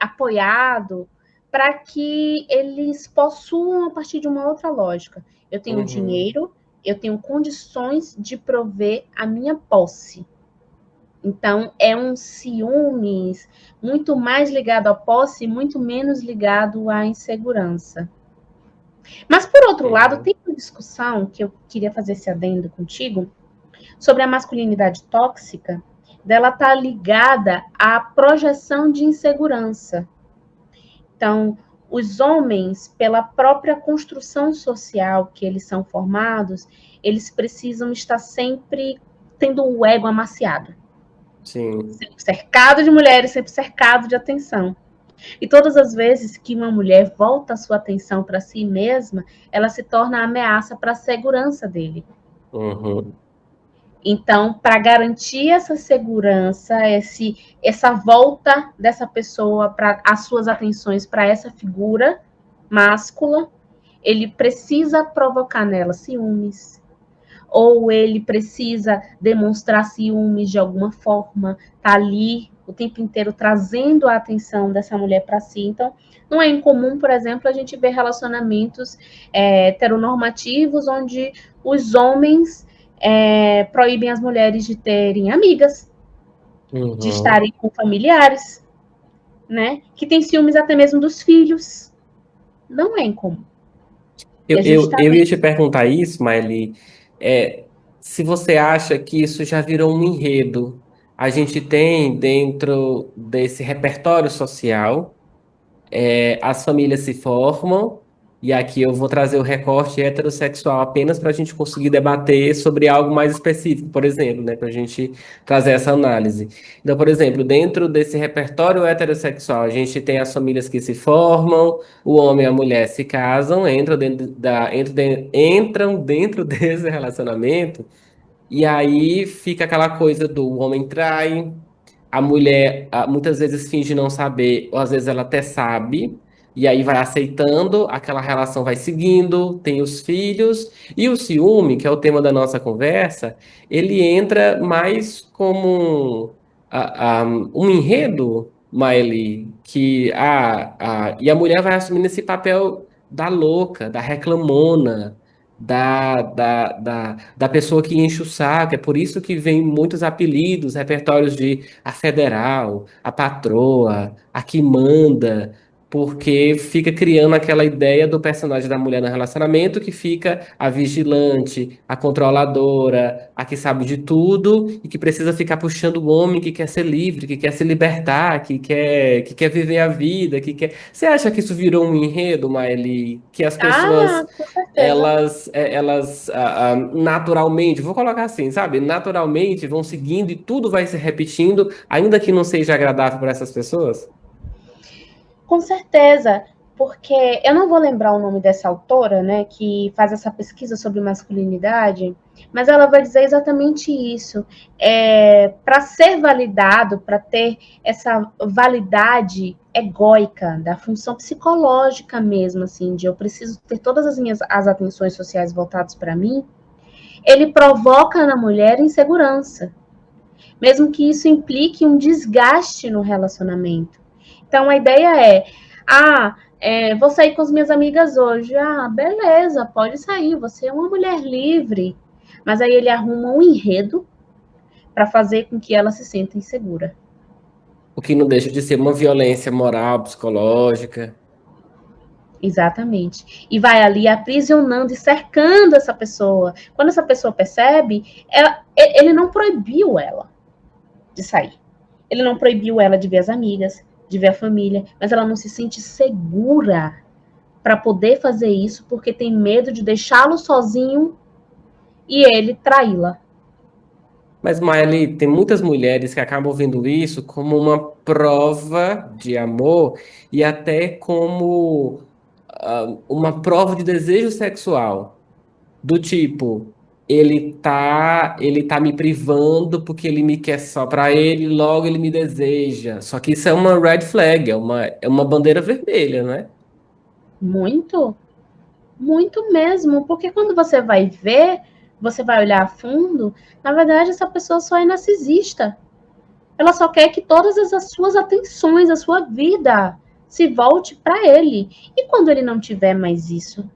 apoiado para que eles possuam a partir de uma outra lógica. Eu tenho dinheiro, eu tenho condições de prover a minha posse. Então, é um ciúmes muito mais ligado à posse, muito menos ligado à insegurança. Mas, por outro lado, tem uma discussão que eu queria fazer esse adendo contigo, sobre a masculinidade tóxica, dela estar ligada à projeção de insegurança. Então, os homens, pela própria construção social que eles são formados, eles precisam estar sempre tendo o ego amaciado. Sim. Sempre cercado de mulheres, sempre cercado de atenção. E todas as vezes que uma mulher volta a sua atenção para si mesma, ela se torna ameaça para a segurança dele. Então, para garantir essa segurança, essa volta dessa pessoa para as suas atenções para essa figura máscula, ele precisa provocar nela ciúmes, ou ele precisa demonstrar ciúmes de alguma forma, tá ali o tempo inteiro trazendo a atenção dessa mulher para si. Então, não é incomum, por exemplo, a gente ver relacionamentos heteronormativos onde os homens proíbem as mulheres de terem amigas, de estarem com familiares, né? Que tem ciúmes até mesmo dos filhos. Não é incomum. É Eu ia justamente. te perguntar isso, Maeli, se você acha que isso já virou um enredo. A gente tem dentro desse repertório social. As famílias se formam, e aqui eu vou trazer o recorte heterossexual apenas para a gente conseguir debater sobre algo mais específico, por exemplo, né, para a gente trazer essa análise. Então, por exemplo, dentro desse repertório heterossexual, a gente tem as famílias que se formam, o homem e a mulher se casam, entram dentro desse relacionamento. E aí fica aquela coisa do homem trai, a mulher muitas vezes finge não saber, ou às vezes ela até sabe, e aí vai aceitando, aquela relação vai seguindo, tem os filhos, e o ciúme, que é o tema da nossa conversa, ele entra mais como um enredo, Miley, e a mulher vai assumindo esse papel da louca, da reclamona, da pessoa que enche o saco. É por isso que vem muitos apelidos, repertórios de a federal, a patroa, a que manda, porque fica criando aquela ideia do personagem da mulher no relacionamento que fica a vigilante, a controladora, a que sabe de tudo e que precisa ficar puxando o homem que quer ser livre, que quer se libertar, que quer viver a vida, que quer. Você acha que isso virou um enredo, Maeli? Que as Ah, pessoas com certeza. naturalmente, vou colocar assim, sabe? Naturalmente vão seguindo e tudo vai se repetindo, ainda que não seja agradável para essas pessoas? Com certeza, porque eu não vou lembrar o nome dessa autora, né, que faz essa pesquisa sobre masculinidade, mas ela vai dizer exatamente isso. Para ser validado, para ter essa validade egóica, da função psicológica mesmo, assim, de eu preciso ter todas as atenções sociais voltadas para mim, ele provoca na mulher insegurança, mesmo que isso implique um desgaste no relacionamento. Então a ideia vou sair com as minhas amigas hoje. Ah, beleza, pode sair, você é uma mulher livre. Mas aí ele arruma um enredo para fazer com que ela se sinta insegura. O que não deixa de ser uma violência moral, psicológica. Exatamente. E vai ali aprisionando e cercando essa pessoa. Quando essa pessoa percebe, ele não proibiu ela de sair. Ele não proibiu ela de ver as amigas, de ver a família, mas ela não se sente segura para poder fazer isso porque tem medo de deixá-lo sozinho e ele traí-la. Mas, Maeli, tem muitas mulheres que acabam vendo isso como uma prova de amor e até como uma prova de desejo sexual. Do tipo, ele tá me privando porque ele me quer só pra ele, logo ele me deseja. Só que isso é uma red flag, é uma bandeira vermelha, né? Muito, muito mesmo, porque quando você vai ver, você vai olhar a fundo, na verdade essa pessoa só é narcisista. Ela só quer que todas as suas atenções, a sua vida se volte para ele. E quando ele não tiver mais isso,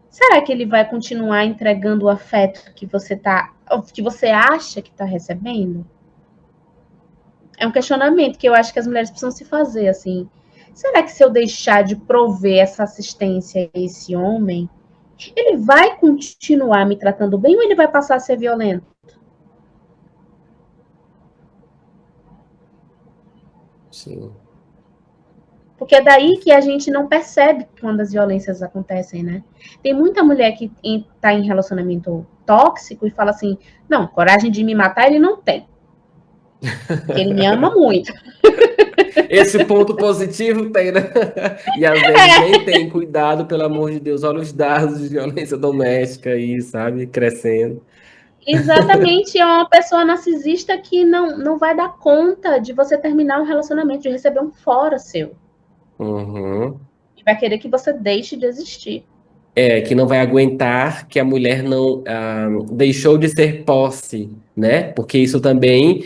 será que ele vai continuar entregando o afeto que você acha que está recebendo? É um questionamento que eu acho que as mulheres precisam se fazer, assim. Será que se eu deixar de prover essa assistência a esse homem, ele vai continuar me tratando bem ou ele vai passar a ser violento? Sim. Porque é daí que a gente não percebe quando as violências acontecem, né? Tem muita mulher que está em relacionamento tóxico e fala assim: não, coragem de me matar ele não tem, porque ele me ama muito. Esse ponto positivo tem, né? E às vezes nem tem cuidado, pelo amor de Deus. Olha os dados de violência doméstica aí, sabe? Crescendo. Exatamente, é uma pessoa narcisista que não vai dar conta de você terminar um relacionamento, de receber um fora seu. Uhum. E vai querer que você deixe de existir. Que não vai aguentar que a mulher não deixou de ser posse, né? Porque isso também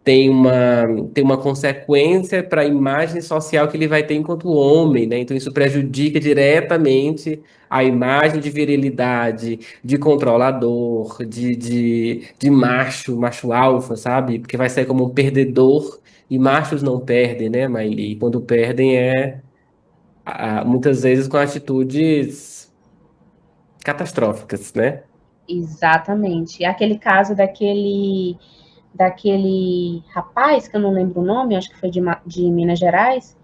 tem uma consequência para a imagem social que ele vai ter enquanto homem, né? Então isso prejudica diretamente a imagem de virilidade, de controlador, de macho alfa, sabe? Porque vai sair como um perdedor e machos não perdem, né, Maili? Quando perdem muitas vezes com atitudes catastróficas, né? Exatamente. Aquele caso daquele rapaz, que eu não lembro o nome, acho que foi de Minas Gerais,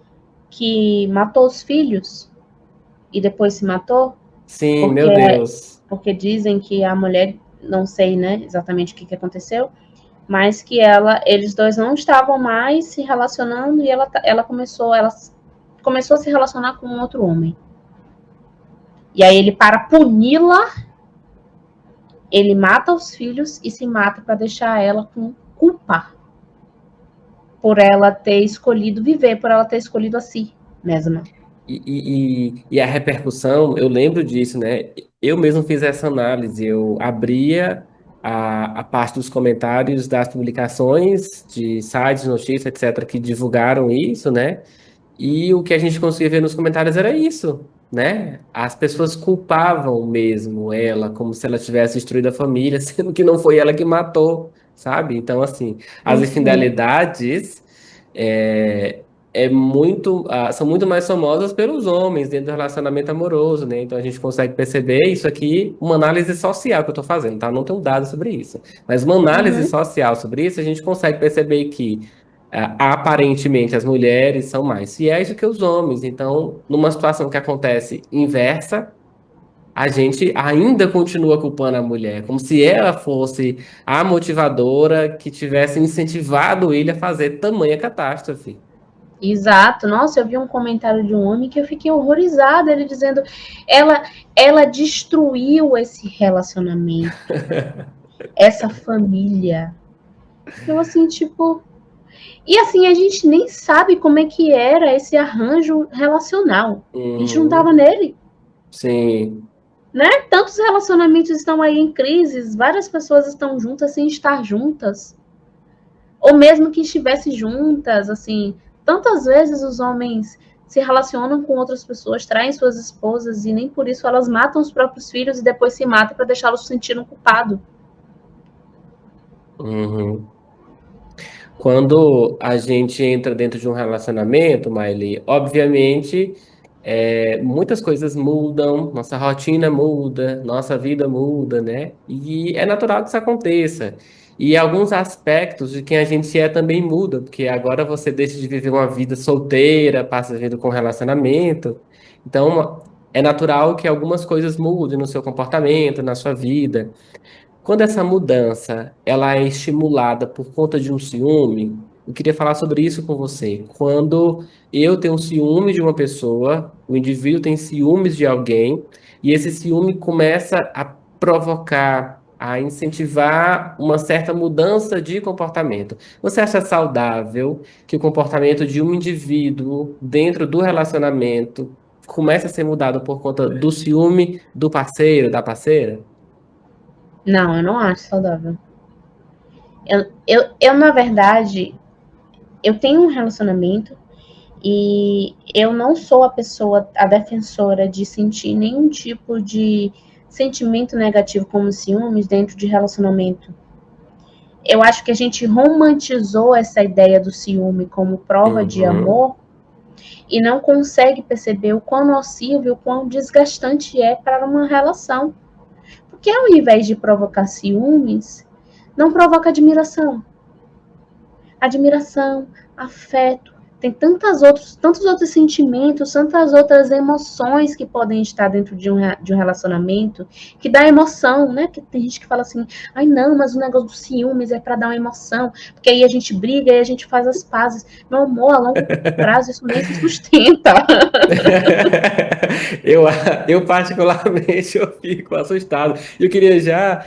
que matou os filhos e depois se matou, Sim, porque, meu Deus. porque dizem que a mulher, não sei, né, exatamente o que aconteceu, mas que eles dois não estavam mais se relacionando e ela começou a se relacionar com um outro homem. E aí ele, para puni-la, ele mata os filhos e se mata para deixar ela com culpa por ela ter escolhido viver, por ela ter escolhido a si mesma. E a repercussão, eu lembro disso, né? Eu mesmo fiz essa análise. Eu abria a parte dos comentários das publicações de sites, notícias, etc., que divulgaram isso, né? E o que a gente conseguia ver nos comentários era isso, né? As pessoas culpavam mesmo ela, como se ela tivesse destruído a família, sendo que não foi ela que matou, sabe? Então, assim, as Uhum. infidelidades é, são muito mais famosas pelos homens dentro do relacionamento amoroso, né? Então a gente consegue perceber isso aqui, uma análise social que eu estou fazendo, tá? Não tenho dados sobre isso. Mas uma análise Uhum. social sobre isso, a gente consegue perceber que aparentemente as mulheres são mais fiéis do que os homens. Então, numa situação que acontece inversa, a gente ainda continua culpando a mulher, como se ela fosse a motivadora que tivesse incentivado ele a fazer tamanha catástrofe. Exato. Nossa, eu vi um comentário de um homem que eu fiquei horrorizada, ele dizendo, ela, ela destruiu esse relacionamento, essa família. Eu assim, tipo, e assim, a gente nem sabe como é que era esse arranjo relacional. A gente não tava Uhum, nele, sim. né? Tantos relacionamentos estão aí em crises, várias pessoas estão juntas sem estar juntas. Ou mesmo que estivessem juntas, assim, tantas vezes os homens se relacionam com outras pessoas, traem suas esposas e nem por isso elas matam os próprios filhos e depois se matam para deixá-los sentindo culpado. Uhum. Quando a gente entra dentro de um relacionamento, Miley, obviamente, muitas coisas mudam, nossa rotina muda, nossa vida muda, né? E é natural que isso aconteça. E alguns aspectos de quem a gente é também muda, porque agora você deixa de viver uma vida solteira, passa a vida com relacionamento. Então, é natural que algumas coisas mudem no seu comportamento, na sua vida. Quando essa mudança ela é estimulada por conta de um ciúme, eu queria falar sobre isso com você. Quando eu tenho ciúme de uma pessoa, o indivíduo tem ciúmes de alguém, e esse ciúme começa a provocar, a incentivar uma certa mudança de comportamento. Você acha saudável que o comportamento de um indivíduo dentro do relacionamento comece a ser mudado por conta do ciúme do parceiro, da parceira? Não, eu não acho saudável. Na verdade, eu tenho um relacionamento e eu não sou a pessoa, a defensora de sentir nenhum tipo de sentimento negativo como ciúmes dentro de relacionamento. Eu acho que a gente romantizou essa ideia do ciúme como prova de Uhum. amor e não consegue perceber o quão nocivo e o quão desgastante é para uma relação. Porque ao invés de provocar ciúmes, não provoca admiração, afeto. Tem tantos outros sentimentos, tantas outras emoções que podem estar dentro de um relacionamento que dá emoção, né? Que tem gente que fala assim, ai não, mas o negócio do ciúmes é para dar uma emoção, porque aí a gente briga e a gente faz as pazes. Meu amor, a longo prazo isso nem se sustenta. Eu, eu particularmente eu fico assustado. Eu queria já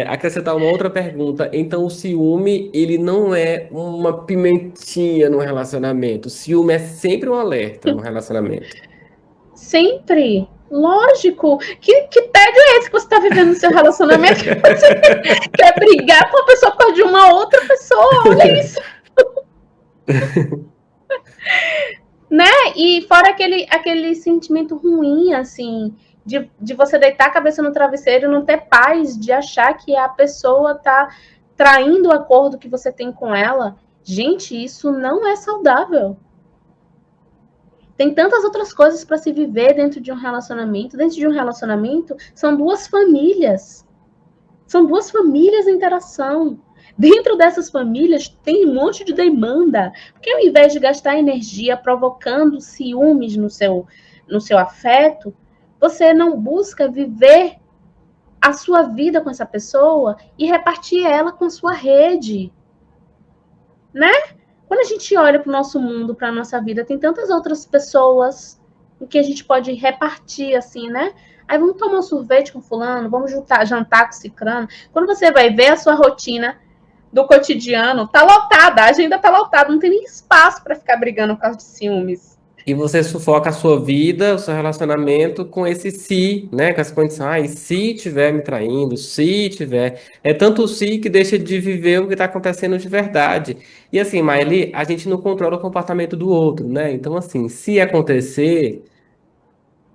acrescentar uma outra pergunta. Então, o ciúme, ele não é uma pimentinha no relacionamento. O ciúme é sempre um alerta no relacionamento. Sempre. Lógico. Que tédio é esse que você está vivendo no seu relacionamento que você quer brigar com a pessoa por causa de uma outra pessoa? Olha isso. Né? E fora aquele sentimento ruim, assim, de você deitar a cabeça no travesseiro e não ter paz, de achar que a pessoa tá traindo o acordo que você tem com ela. Gente, isso não é saudável. Tem tantas outras coisas para se viver dentro de um relacionamento. Dentro de um relacionamento, são duas famílias. São duas famílias em interação. Dentro dessas famílias tem um monte de demanda. Porque ao invés de gastar energia provocando ciúmes no seu afeto, você não busca viver a sua vida com essa pessoa e repartir ela com a sua rede, né? Quando a gente olha para o nosso mundo, para a nossa vida, tem tantas outras pessoas em que a gente pode repartir, assim, né? Aí vamos tomar um sorvete com fulano, vamos jantar com cicrano. Quando você vai ver a sua rotina do cotidiano, tá lotada, a agenda tá lotada, não tem nem espaço para ficar brigando por causa de ciúmes. E você sufoca a sua vida, o seu relacionamento com esse se, né? Com essa condição, e se tiver me traindo, se tiver. É tanto o se que deixa de viver o que está acontecendo de verdade. E assim, Maeli, a gente não controla o comportamento do outro, né? Então, assim, se acontecer,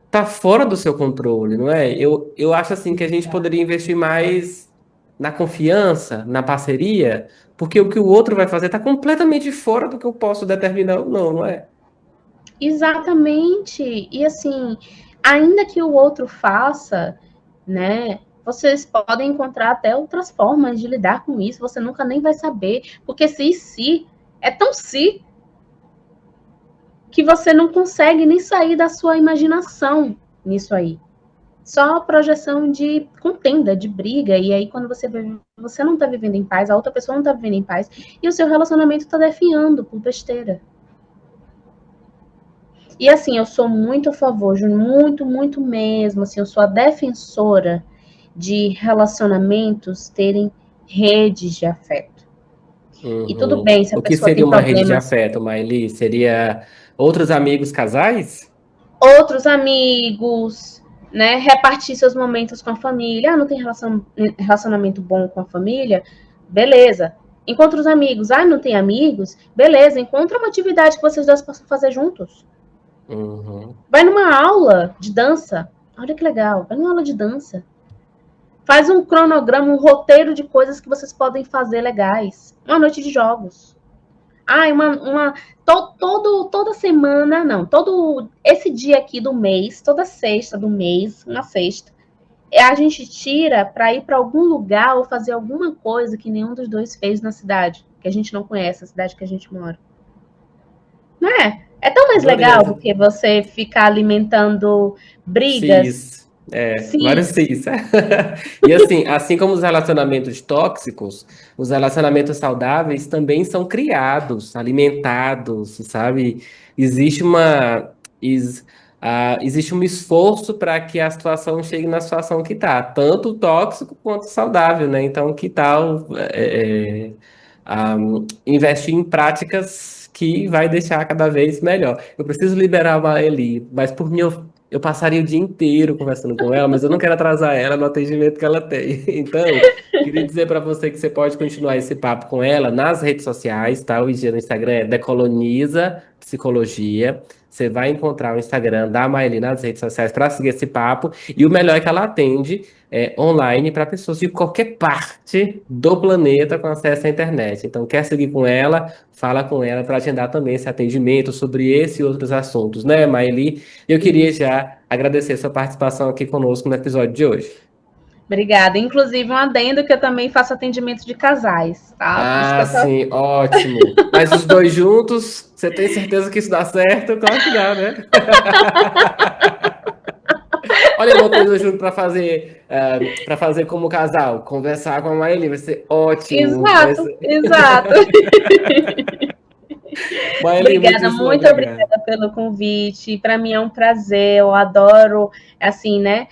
tá fora do seu controle, não é? Eu acho assim que a gente poderia investir mais na confiança, na parceria, porque o que o outro vai fazer está completamente fora do que eu posso determinar ou não, não é? Exatamente. E assim, ainda que o outro faça, né? Vocês podem encontrar até outras formas de lidar com isso, você nunca nem vai saber, porque se é tão se que você não consegue nem sair da sua imaginação nisso aí. Só projeção de contenda, de briga, e aí quando você não tá vivendo em paz, a outra pessoa não tá vivendo em paz, e o seu relacionamento tá definhando por besteira. E assim, eu sou muito a favor, Júnior, muito, muito mesmo, assim, eu sou a defensora de relacionamentos terem redes de afeto. E tudo Uhum. bem se a O que pessoa seria tem uma rede de problemas, afeto, Maeli? Seria outros amigos casais? outros amigos, né, repartir seus momentos com a família. Ah, não tem relacionamento bom com a família? Beleza. Encontra os amigos. Ah, não tem amigos? Beleza. Encontra uma atividade que vocês dois possam fazer juntos. Uhum. Vai numa aula de dança. Olha que legal. Vai numa aula de dança. Faz um cronograma, um roteiro de coisas que vocês podem fazer legais. Uma noite de jogos. Ah, toda semana, não, todo esse dia aqui do mês, toda sexta do mês, uma sexta, a gente tira para ir para algum lugar ou fazer alguma coisa que nenhum dos dois fez na cidade, que a gente não conhece, a cidade que a gente mora. Não é? É tão mais Adorei legal essa. do que você ficar alimentando brigas. Cis. É, vários Cis. cis. E assim como os relacionamentos tóxicos, os relacionamentos saudáveis também são criados, alimentados, sabe? Existe uma, ex- existe um esforço para que a situação chegue na situação que tá, tanto tóxico quanto saudável, né? Então, que tal investir em práticas que vai deixar cada vez melhor. Eu preciso liberar a Maeli, mas por mim eu passaria o dia inteiro conversando com ela, mas eu não quero atrasar ela no atendimento que ela tem. Então, queria dizer para você que você pode continuar esse papo com ela nas redes sociais, tá? O IG no Instagram é Decoloniza Psicologia. Você vai encontrar o Instagram da Maeli nas redes sociais para seguir esse papo. E o melhor é que ela atende online para pessoas de qualquer parte do planeta com acesso à internet. Então, quer seguir com ela? Fala com ela para agendar também esse atendimento sobre esse e outros assuntos, né, Maeli? Eu queria Isso. já agradecer sua participação aqui conosco no episódio de hoje. Obrigada. Inclusive, um adendo que eu também faço atendimento de casais, tá? Por isso que Ah, eu tô. sim, ótimo. Mas os dois juntos, você tem certeza que isso dá certo? Claro que dá, né? Olha, uma coisa junto para fazer como casal, conversar com a Maeli, vai ser ótimo. Exato, exato. Maeli, Obrigada, muitíssimo muito obrigado. obrigada pelo convite. Para mim é um prazer, eu adoro, assim, né,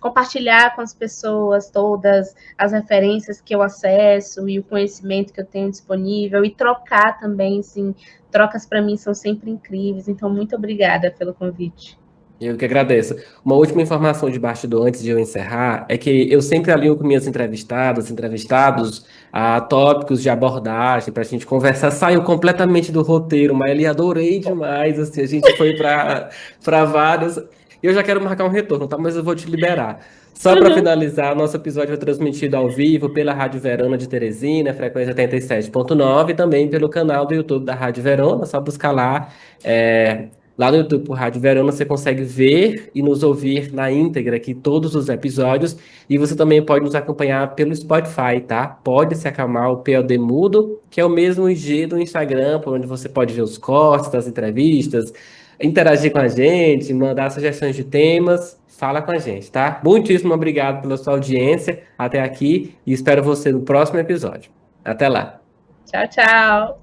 compartilhar com as pessoas todas as referências que eu acesso e o conhecimento que eu tenho disponível e trocar também, assim, trocas para mim são sempre incríveis. Então, muito obrigada pelo convite. Eu que agradeço. Uma última informação de bastidor antes de eu encerrar é que eu sempre alinho com minhas entrevistadas, entrevistados, a tópicos de abordagem para a gente conversar. Saiu completamente do roteiro, mas ele adorei demais. Assim, a gente foi para vários. Eu já quero marcar um retorno, tá? Mas eu vou te liberar. Só para Uhum. finalizar, nosso episódio é transmitido ao vivo pela Rádio Verona de Teresina, frequência 87,9, e também pelo canal do YouTube da Rádio Verona. Só buscar lá. Lá no YouTube por Rádio Verona você consegue ver e nos ouvir na íntegra aqui todos os episódios. E você também pode nos acompanhar pelo Spotify, tá? Pode se acalmar o POD Mudo, que é o mesmo IG do Instagram, por onde você pode ver os cortes das entrevistas, interagir com a gente, mandar sugestões de temas. Fala com a gente, tá? Muitíssimo obrigado pela sua audiência até aqui e espero você no próximo episódio. Até lá. Tchau, tchau.